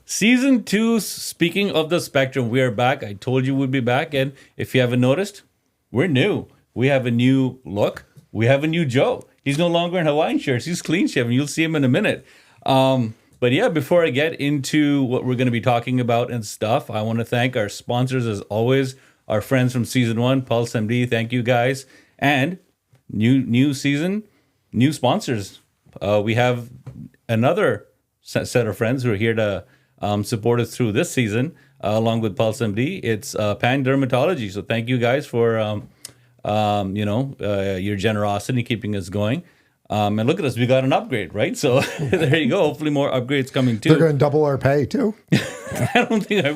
Season 2, speaking of the spectrum, we are back. I told you we'd be back. And if you haven't noticed, we're new. We have a new look. We have a new Joe. He's no longer in Hawaiian shirts. He's clean-shaven. You'll see him in a minute. But yeah, before I get into what we're going to be talking about and stuff, I want to thank our sponsors as always, our friends from Season 1, Pulse MD. Thank you guys. And new season, new sponsors. We have another set of friends who are here to support us through this season, along with Pulse MD. It's Pan Dermatology. So thank you guys for your generosity keeping us going. And look at us, we got an upgrade, right? So there you go. Hopefully more upgrades coming too. They're going to double our pay too. I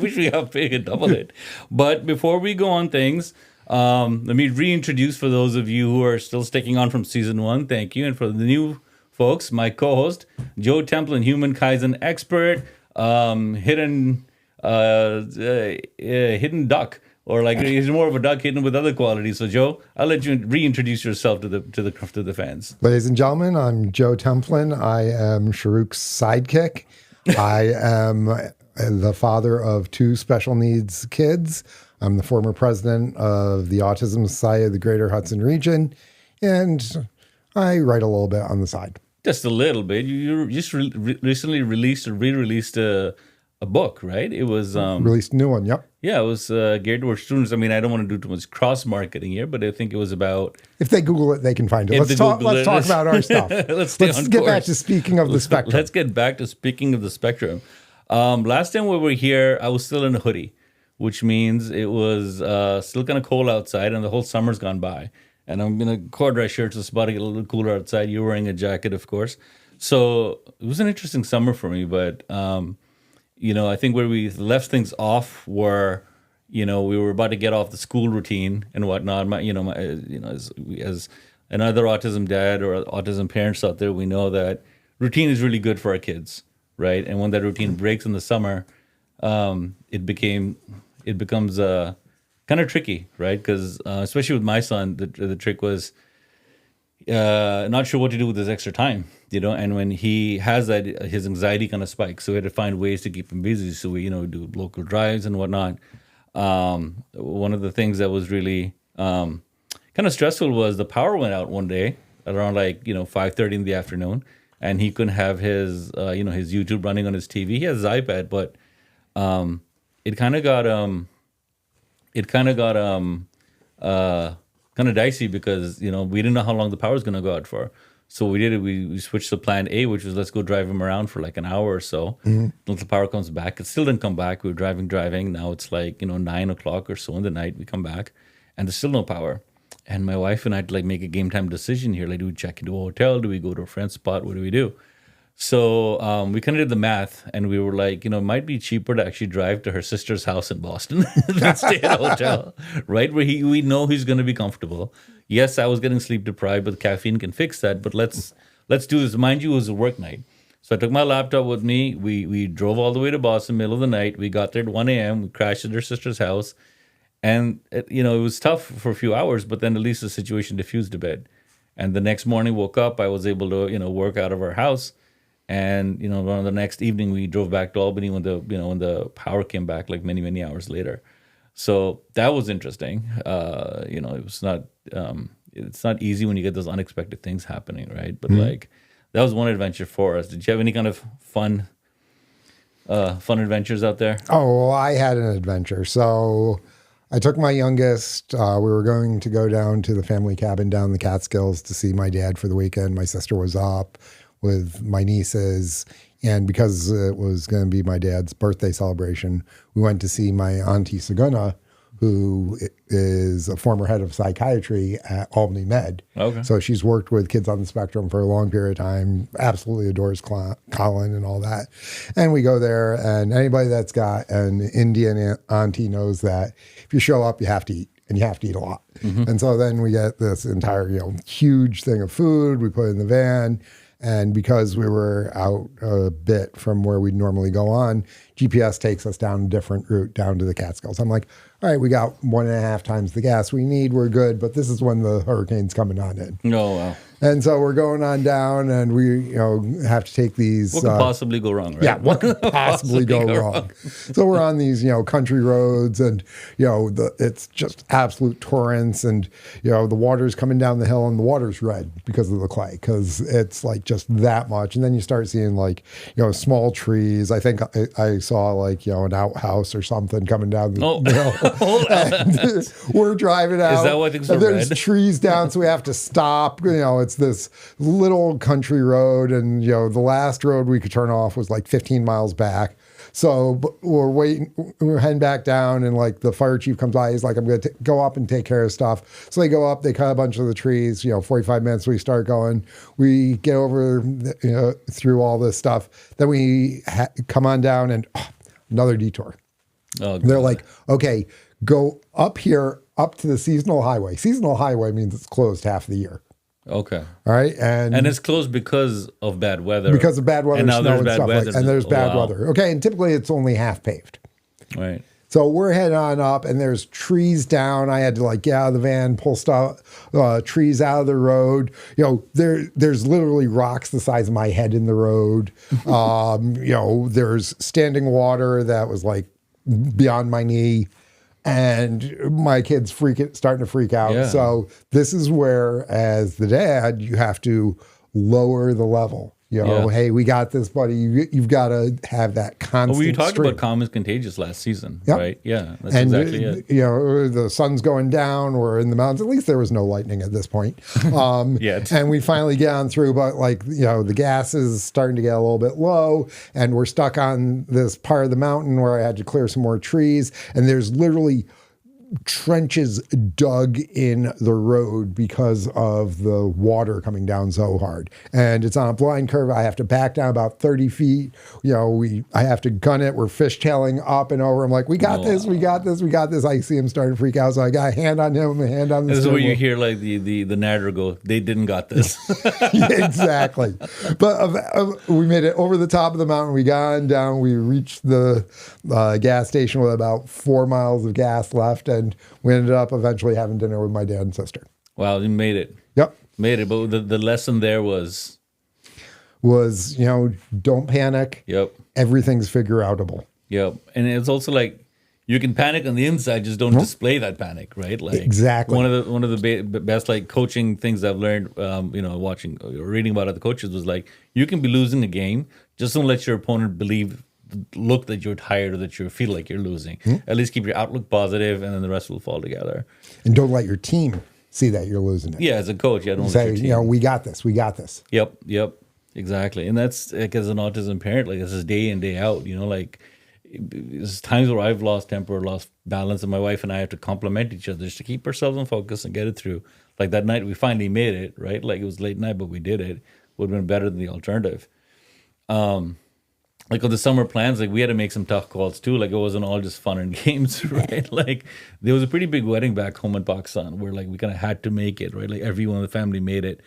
wish we got paid and double it. But before we go on things, let me reintroduce for those of you who are still sticking on from Season 1. Thank you. And for the new folks, my co-host, Joe Templin, human Kaizen expert, hidden duck, or like he's more of a duck hidden with other qualities. So Joe, I'll let you reintroduce yourself to the fans. Ladies and gentlemen, I'm Joe Templin. I am Shahruk's sidekick. I am the father of 2 special needs kids. I'm the former president of the Autism Society of the Greater Hudson region, and I write a little bit on the side. Just a little bit. You just recently re-released a book, right? It was released a new one. Yep. Yeah, it was geared towards students. I mean, I don't want to do too much cross marketing here, but I think it was about. If they Google it, they can find it. Let's talk about our stuff. Let's get back to speaking of the spectrum. Let's get back to speaking of the spectrum. Last time we were here, I was still in a hoodie, which means it was still kind of cold outside, and the whole summer's gone by. And I'm in a corduroy shirt, so it's about to get a little cooler outside. You're wearing a jacket, of course. So it was an interesting summer for me. But, I think where we left things off were, we were about to get off the school routine and whatnot. As another autism dad or autism parents out there, we know that routine is really good for our kids, right? And when that routine breaks in the summer, it becomes kind of tricky, right? Because especially with my son, the trick was not sure what to do with his extra time, and when he has that, his anxiety kind of spikes. So we had to find ways to keep him busy. So we, do local drives and whatnot. One of the things that was really kind of stressful was the power went out one day around 5:30 in the afternoon, and he couldn't have his his YouTube running on his TV. He has his iPad, but it kind of got kind of dicey because we didn't know how long the power was going to go out for. So we did it. We switched to plan A, which was let's go drive him around for like an hour or so. Until the power comes back. It still didn't come back. We were driving. Now it's 9 o'clock or so in the night. We come back, and there's still no power. And my wife and I had to make a game time decision here. Do we check into a hotel? Do we go to a friend's spot? What do we do? So we kind of did the math, and we were it might be cheaper to actually drive to her sister's house in Boston than stay at a hotel, right? Where we know he's going to be comfortable. Yes, I was getting sleep deprived, but caffeine can fix that. But let's do this. Mind you, it was a work night. So I took my laptop with me. We drove all the way to Boston, middle of the night. We got there at 1 a.m. We crashed at her sister's house. And, it was tough for a few hours, but then at least the situation diffused a bit. And the next morning, woke up. I was able to, work out of our house. And on the next evening, we drove back to Albany when the power came back, many, many hours later. So that was interesting. It was not. It's not easy when you get those unexpected things happening, right? But that was one adventure for us. Did you have any kind of fun adventures out there? Oh, well, I had an adventure. So I took my youngest. We were going to go down to the family cabin down in the Catskills to see my dad for the weekend. My sister was up with my nieces, and because it was going to be my dad's birthday celebration, we went to see my auntie Saguna, who is a former head of psychiatry at Albany Med. Okay. So she's worked with kids on the spectrum for a long period of time, absolutely adores Colin and all that. And we go there, and anybody that's got an Indian auntie knows that if you show up, you have to eat. And you have to eat a lot. And so then we get this entire, huge thing of food. We put it in the van. And because we were out a bit from where we'd normally go on, GPS takes us down a different route down to the Catskills. I'm like, all right, we got 1.5 times the gas we need. We're good. But this is when the hurricane's coming on in. Oh, wow. And so we're going on down, and we have to take these. What could possibly go wrong, right? Yeah, what could possibly go wrong? So we're on these, country roads, and it's just absolute torrents, and the water's coming down the hill, and the water's red because of the clay, because it's like just that much. And then you start seeing small trees. I think I saw an outhouse or something coming down the hill. And we're driving out. Is that why things are there's red? Trees down, so we have to stop. It's this little country road, and the last road we could turn off was like 15 miles back. So we're waiting, we're heading back down, and the fire chief comes by. He's like, I'm going to go up and take care of stuff. So they go up, they cut a bunch of the trees. 45 minutes, we start going. We get over through all this stuff. Then we come on down, and another detour. Oh, they're like, okay, go up here, up to the seasonal highway. Seasonal highway means it's closed half the year. Okay. All right. And it's closed because of bad weather. Because of bad weather, and now snow there's and bad stuff weather. and there's bad Wow. weather. Okay. And typically it's only half paved. Right. So we're heading on up, and there's trees down. I had to get out of the van, pull stuff, trees out of the road. There's literally rocks the size of my head in the road. There's standing water that was beyond my knee. And my kid's starting to freak out. Yeah. So this is where, as the dad, you have to lower the level. Hey, we got this, buddy. You've got to have that constant. Well, you talked stream. about calm is contagious last season, Yep. right? Yeah, that's And exactly it. the sun's going down. We're in the mountains. At least there was no lightning at this point. Yet. And we finally get on through, but the gas is starting to get a little bit low, and we're stuck on this part of the mountain where I had to clear some more trees, and there's literally trenches dug in the road because of the water coming down so hard. And it's on a blind curve. I have to back down about 30 feet. I have to gun it. We're fishtailing up and over. I'm like, we got this, we got this, we got this. I see him starting to freak out. So I got a hand on him, a hand on the This is where you steering hear the narrator go, they didn't got this. wheel. Exactly. But we made it over the top of the mountain. We got on down. We reached the gas station with about 4 miles of gas left. And we ended up eventually having dinner with my dad and sister. Wow, you made it. Yep. Made it. But the lesson there was... don't panic. Yep. Everything's figure outable. Yep. And it's also you can panic on the inside, just don't display that panic, right? Exactly. One of the best coaching things I've learned, watching or reading about other coaches was you can be losing a game, just don't let your opponent look that you're tired or that you feel like you're losing. At least keep your outlook positive, and then the rest will fall together. And don't let your team see that you're losing it. Yeah, as a coach, don't Say, let your team. we got this. We got this. Yep, exactly. And that's as an autism parent, this is day in, day out. There's times where I've lost temper, lost balance, and my wife and I have to compliment each other just to keep ourselves in focus and get it through. That night, we finally made it, right? It was late night, but we did it. Would have been better than the alternative. On the summer plans, we had to make some tough calls too. It wasn't all just fun and games, right? There was a pretty big wedding back home in Pakistan where we kind of had to make it, right? Everyone in the family made it.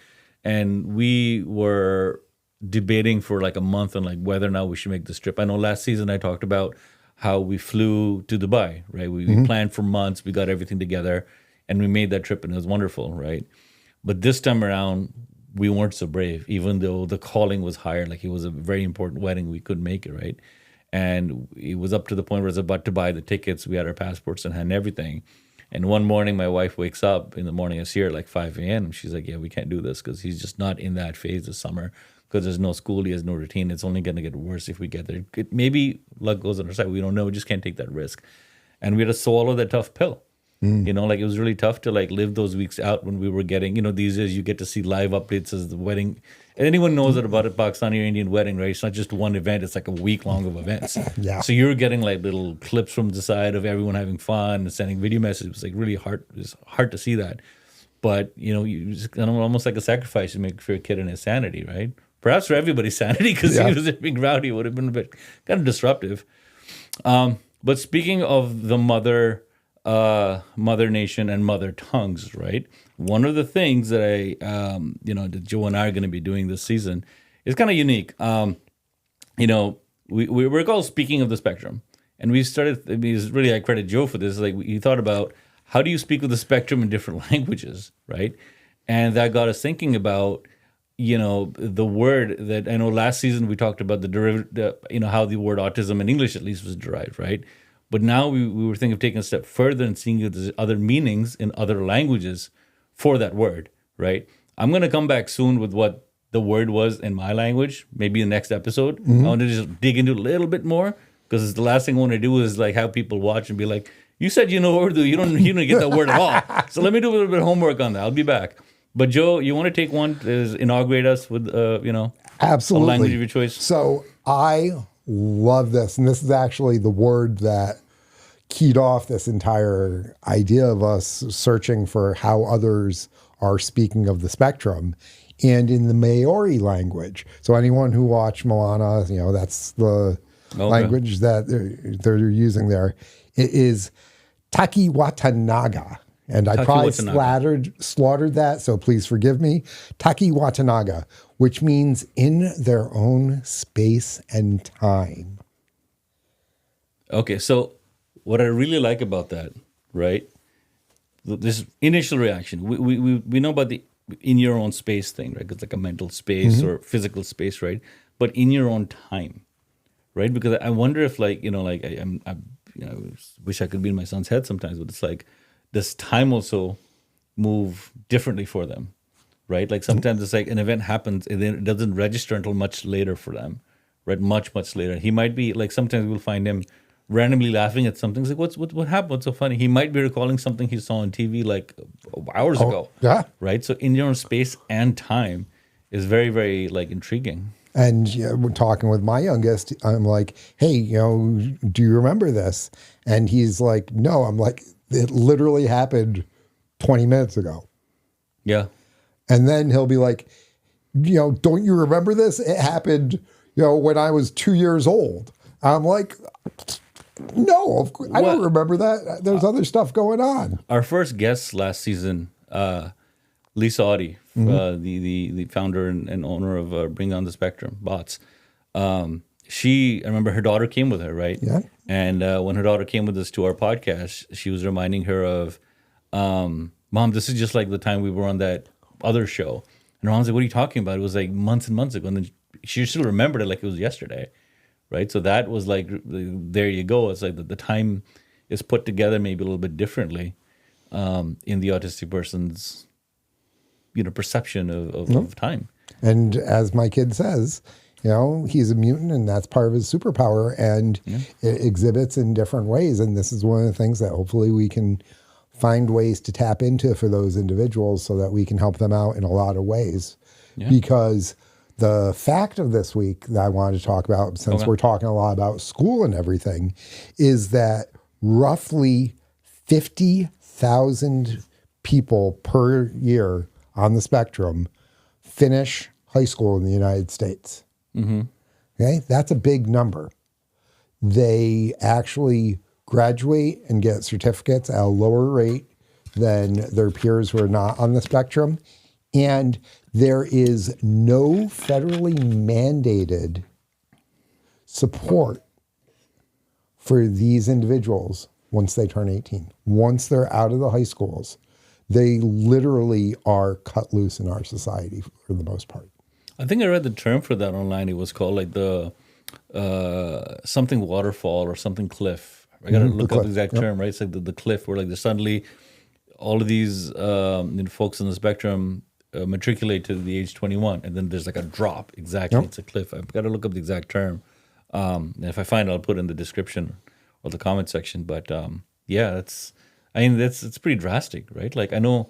And we were debating for a month on whether or not we should make this trip. I know last season I talked about how we flew to Dubai, right? We planned for months, we got everything together, and we made that trip, and it was wonderful, right? But this time around, we weren't so brave, even though the calling was higher. It was a very important wedding. We couldn't make it, right? And it was up to the point where I was about to buy the tickets. We had our passports in hand and everything. And one morning, my wife wakes up in the morning. I see her at 5 a.m. And she's like, yeah, we can't do this because he's just not in that phase this summer because there's no school. He has no routine. It's only going to get worse if we get there. Maybe luck goes on our side. We don't know. We just can't take that risk. And we had to swallow that tough pill. It was really tough to live those weeks out when we were getting, these days you get to see live updates as the wedding. And anyone knows that about a Pakistani or Indian wedding, right? It's not just one event, it's a week long of events. Yeah. So you're getting little clips from the side of everyone having fun and sending video messages. It was really hard. It's hard to see that. But, you just almost like a sacrifice you make for your kid and his sanity, right? Perhaps for everybody's sanity, because he was being rowdy, it would have been a bit kind of disruptive. But speaking of the mother nation and mother tongues, right? One of the things that that Joe and I are going to be doing this season is kind of unique. we're called Speaking of the Spectrum. And we started, I mean, it's really, I credit Joe for this. Like, we thought about how do you speak with the spectrum in different languages, right? And that got us thinking about, the word that I know last season we talked about how the word autism in English at least was derived, right? But now we were thinking of taking a step further and seeing if there's other meanings in other languages for that word, right? I'm going to come back soon with what the word was in my language, maybe in the next episode. I want to just dig into it a little bit more because the last thing I want to do is like have people watch and be like, you said you know Urdu, you don't get that word at all. So let me do a little bit of homework on that. I'll be back. But Joe, you want to take one to inaugurate us with, Absolutely. a language of your choice? So I love this. And this is actually the word that keyed off this entire idea of us searching for how others are speaking of the spectrum. And in the Māori language. So anyone who watched Moana, that's the language that they're using there. It is Taki Watanaga. And I probably slaughtered that, so please forgive me. Taki Watanaga, which means in their own space and time. Okay, so what I really like about that, right? This initial reaction, we know about the in your own space thing, right? It's like a mental space or physical space, right? But in your own time, right? Because I wonder if, I wish I could be in my son's head sometimes, but it's like, does time also move differently for them, right? Like sometimes it's like an event happens and then it doesn't register until much later for them, right? Much, much later. He might be like, sometimes we'll find him randomly laughing at something. It's like, what happened? What's so funny? He might be recalling something he saw on TV like hours ago. Yeah. Right? So in your own space and time is very, very like intriguing. And we're talking with my youngest. I'm like, hey, do you remember this? And he's like, no. I'm like, it literally happened 20 minutes ago. Yeah. And then he'll be like, don't you remember this? It happened, when I was 2 years old. I'm like, no, of course, I don't remember that. There's other stuff going on. Our first guest last season, Lisa Audi, the founder and owner of Bring On the Spectrum Bots. I remember her daughter came with her, right? Yeah. And when her daughter came with us to our podcast, she was reminding her of, Mom, this is just like the time we were on that other show. And her mom's like, what are you talking about? It was like months and months ago. And then she still remembered it like it was yesterday, right? So that was like, there you go. It's like the time is put together maybe a little bit differently in the autistic person's, perception of time. And as my kid says, he's a mutant and that's part of his superpower and it exhibits in different ways. And this is one of the things that hopefully we can find ways to tap into for those individuals so that we can help them out in a lot of ways. Yeah. Because the fact of this week that I wanted to talk about, since we're talking a lot about school and everything, is that roughly 50,000 people per year on the spectrum finish high school in the United States. Mm-hmm. Okay, that's a big number. They actually graduate and get certificates at a lower rate than their peers who are not on the spectrum. And there is no federally mandated support for these individuals once they turn 18. Once they're out of the high schools, they literally are cut loose in our society for the most part. I think I read the term for that online. It was called like the something waterfall or something cliff. I got to look up the exact term, right? It's like the cliff where like there's suddenly all of these folks on the spectrum matriculate to the age 21, and then there's like a drop. Exactly, it's a cliff. I've got to look up the exact term. And if I find it, I'll put it in the description or the comment section. But it's pretty drastic, right? Like I know,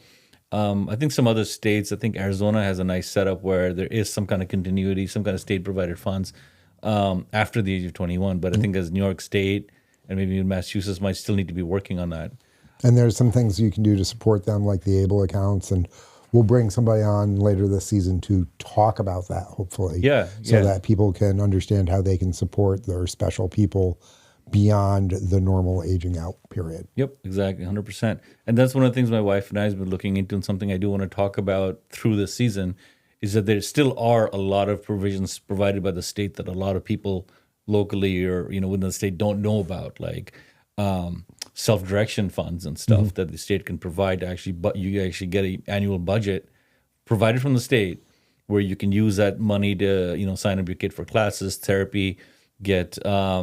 I think some other states, I think Arizona has a nice setup where there is some kind of continuity, some kind of state provided funds after the age of 21. But I think as New York State and maybe even Massachusetts might still need to be working on that. And there's some things you can do to support them, like the ABLE accounts, and we'll bring somebody on later this season to talk about that, hopefully. So that people can understand how they can support their special people beyond the normal aging out period. Yep, exactly, 100%. And that's one of the things my wife and I have been looking into, and something I do want to talk about through this season, is that there still are a lot of provisions provided by the state that a lot of people locally or within the state don't know about, like self-direction funds and stuff that the state can provide. But you actually get an annual budget provided from the state where you can use that money to sign up your kid for classes, therapy, get a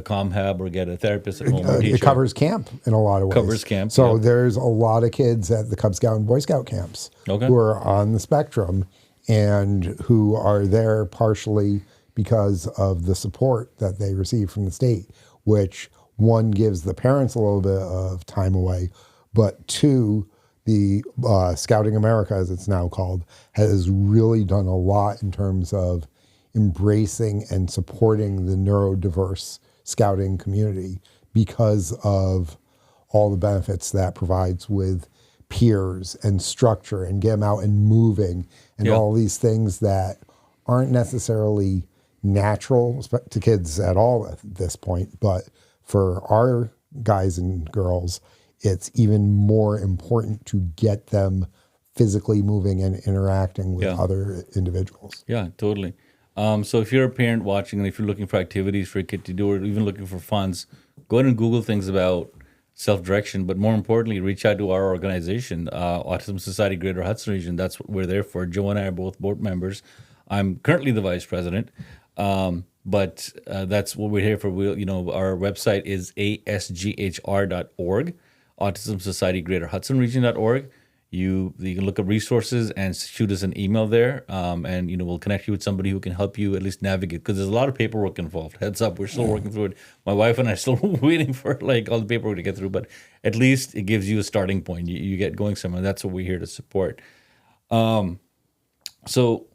comm hub or get a therapist at home. It covers camp in a lot of ways. Covers camp. So there's a lot of kids at the Cub Scout and Boy Scout camps who are on the spectrum and who are there partially because of the support that they receive from the state, which one gives the parents a little bit of time away, but two, the Scouting America, as it's now called, has really done a lot in terms of embracing and supporting the neurodiverse scouting community because of all the benefits that provides with peers and structure and get them out and moving and all these things that aren't necessarily natural to kids at all at this point, but for our guys and girls, it's even more important to get them physically moving and interacting with other individuals. Yeah, totally. So if you're a parent watching and if you're looking for activities for a kid to do or even looking for funds, go ahead and Google things about self-direction, but more importantly, reach out to our organization, Autism Society Greater Hudson Region. That's what we're there for. Joe and I are both board members. I'm currently the vice president. But that's what we're here for. Our website is asghr.org, Autism Society Greater Hudson Region.org. You can look up resources and shoot us an email there, and we'll connect you with somebody who can help you at least navigate, because there's a lot of paperwork involved. Heads up, we're still working through it. My wife and I are still waiting for all the paperwork to get through, but at least it gives you a starting point. You get going somewhere. That's what we're here to support. So.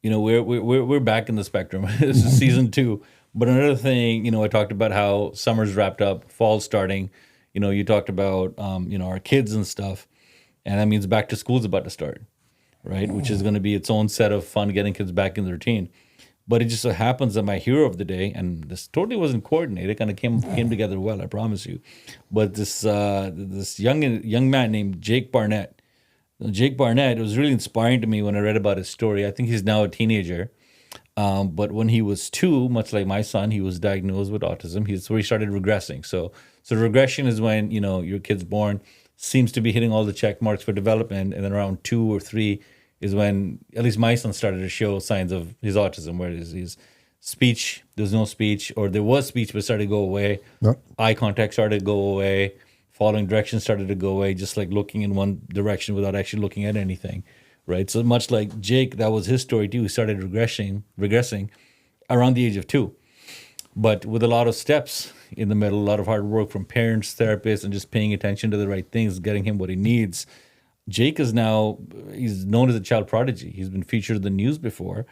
We're back in the spectrum. This is season 2. But another thing, I talked about how summer's wrapped up, fall's starting. You talked about, our kids and stuff. And that means back to school's about to start, right? Which is going to be its own set of fun, getting kids back in the routine. But it just so happens that my hero of the day, and this totally wasn't coordinated, it kind of came together well, I promise you. But this young man named Jake Barnett. Jake Barnett, it was really inspiring to me when I read about his story. I think he's now a teenager. But when he was 2, much like my son, he was diagnosed with autism. He started regressing. So regression is when, your kid's born, seems to be hitting all the check marks for development. And then around 2 or 3 is when, at least my son started to show signs of his autism, where his speech, there's no speech, or there was speech, but started to go away. Yep. Eye contact started to go away. Following directions started to go away, just like looking in one direction without actually looking at anything, right? So much like Jake, that was his story too. He started regressing around the age of 2. But with a lot of steps in the middle, a lot of hard work from parents, therapists, and just paying attention to the right things, getting him what he needs. Jake he's known as a child prodigy. He's been featured in the news before.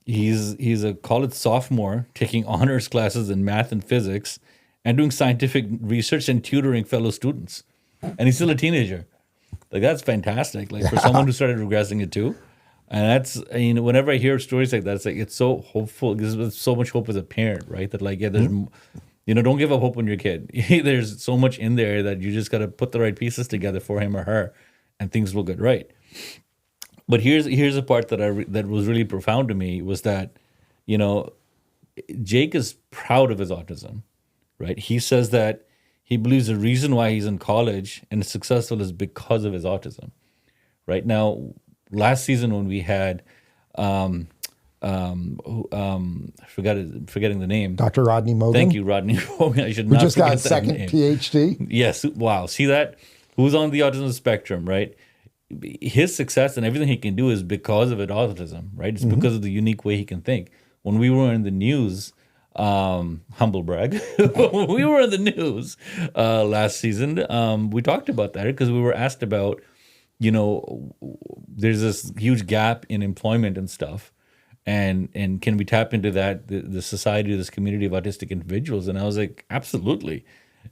He's a college sophomore taking honors classes in math and physics, and doing scientific research and tutoring fellow students. And he's still a teenager. Like, that's fantastic. Like, for someone who started regressing at 2. And that's, whenever I hear stories like that, it's so hopeful. There's so much hope as a parent, right? That there's, don't give up hope on your kid. There's so much in there that you just got to put the right pieces together for him or her, and things will get right. But here's a part that was really profound to me, was that, Jake is proud of his autism. Right, he says that he believes the reason why he's in college and is successful is because of his autism. Right now, last season when we had, forgetting the name, Dr. Rodney Mogan. Thank you, Rodney Mogan. I should not. We just got a forget that second name. PhD. Yes, wow. See that? Who's on the autism spectrum, right? His success and everything he can do is because of his autism, right? It's because of the unique way he can think. When we were in the news. Humble brag. We were in the news last season. We talked about that because we were asked about, there's this huge gap in employment and stuff, and can we tap into that, the society, this community of autistic individuals? And I was like, absolutely.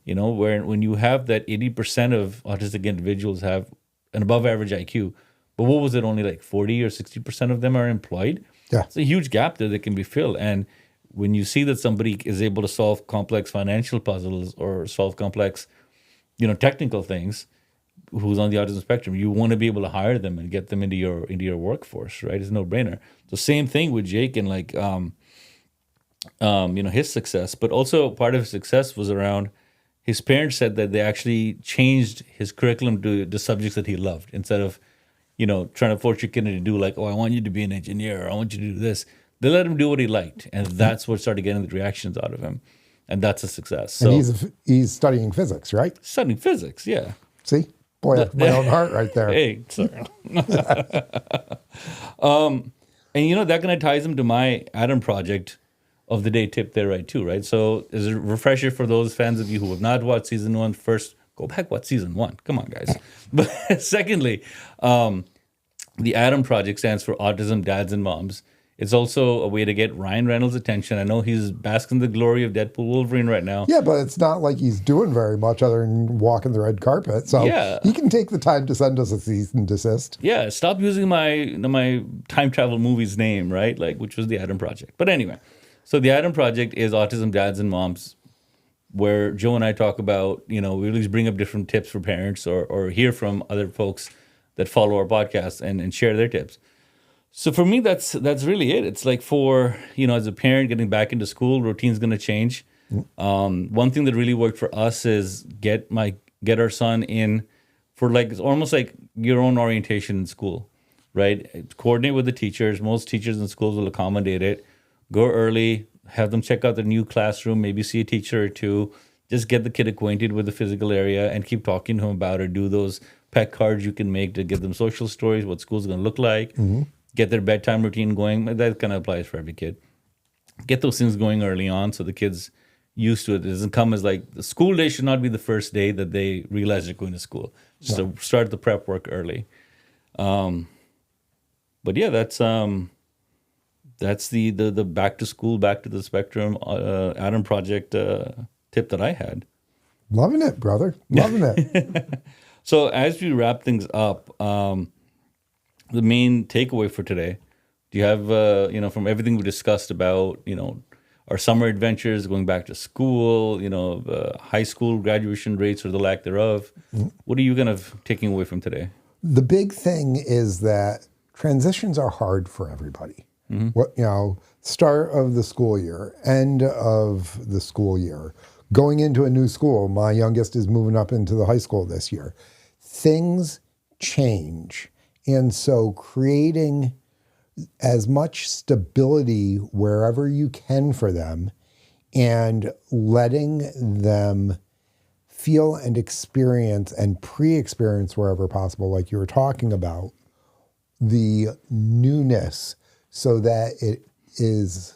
When you have that 80% of autistic individuals have an above average IQ, but what was it, only like 40 or 60% of them are employed? Yeah, it's a huge gap there that can be filled. And when you see that somebody is able to solve complex financial puzzles or solve complex, technical things, who's on the autism spectrum, you want to be able to hire them and get them into your workforce, right? It's a no-brainer. So same thing with Jake, and his success, but also part of his success was around his parents said that they actually changed his curriculum to the subjects that he loved instead of, trying to force your kid to do like, oh, I want you to be an engineer, or I want you to do this. They let him do what he liked, and that's what started getting the reactions out of him, and that's a success. So And he's studying physics, right? studying physics, yeah. See, boy, that's my own heart right there. Hey, sorry. And that kind of ties him to my Adam project of the day tip there, right, too, right? So as a refresher for those fans of you who have not watched season 1, first, go back, watch season 1. Come on, guys. But secondly, the Adam project stands for Autism Dads and Moms. It's also a way to get Ryan Reynolds' attention. I know he's basking the glory of Deadpool Wolverine right now. Yeah, but it's not like he's doing very much other than walking the red carpet. So he can take the time to send us a cease and desist. Yeah, stop using my time travel movie's name, right? Which was the Adam Project. But anyway, so the Adam Project is Autism Dads and Moms, where Joe and I talk about, we at least bring up different tips for parents or hear from other folks that follow our podcast and share their tips. So for me, that's really it. It's like for, as a parent getting back into school, routine's going to change. One thing that really worked for us is get our son in for it's almost like your own orientation in school, right? Coordinate with the teachers. Most teachers in schools will accommodate it. Go early, have them check out the new classroom, maybe see a teacher or two. Just get the kid acquainted with the physical area and keep talking to him about it. Do those pet cards you can make to give them social stories, what school's going to look like. Get their bedtime routine going. That kind of applies for every kid. Get those things going early on so the kid's used to it. It doesn't come as the school day should not be the first day that they realize they're going to school. Just to start the prep work early. But yeah, that's the back to school, back to the spectrum Adam project tip that I had. Loving it, brother. Loving it. So as we wrap things up, the main takeaway for today, do you have, from everything we discussed about, our summer adventures, going back to school, high school graduation rates or the lack thereof, what are you kind of taking away from today? The big thing is that transitions are hard for everybody. Start of the school year, end of the school year, going into a new school. My youngest is moving up into the high school this year. Things change. And so creating as much stability wherever you can for them and letting them feel and experience and pre-experience wherever possible, like you were talking about, the newness so that it is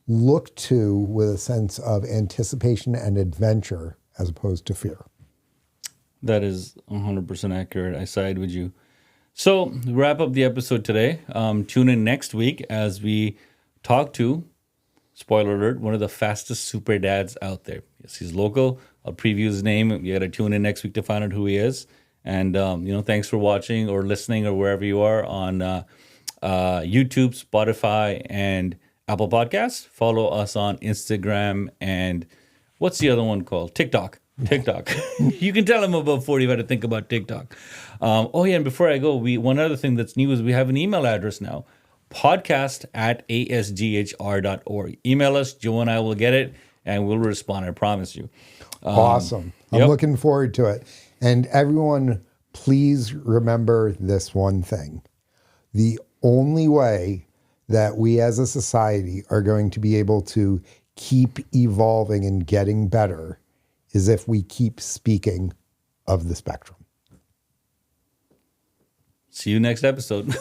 looked to with a sense of anticipation and adventure as opposed to fear. That is 100% accurate. I side with you. So, to wrap up the episode today. Tune in next week as we talk to, spoiler alert, one of the fastest super dads out there. Yes, he's local. I'll preview his name. You got to tune in next week to find out who he is. And, thanks for watching or listening or wherever you are on YouTube, Spotify, and Apple Podcasts. Follow us on Instagram and what's the other one called? TikTok. You can tell I'm above 40 if I had to think about TikTok. And before I go, one other thing that's new is we have an email address now, podcast@asghr.org. Email us, Joe and I will get it, and we'll respond, I promise you. Awesome. I'm looking forward to it. And everyone, please remember this one thing. The only way that we as a society are going to be able to keep evolving and getting better is if we keep speaking of the spectrum. See you next episode.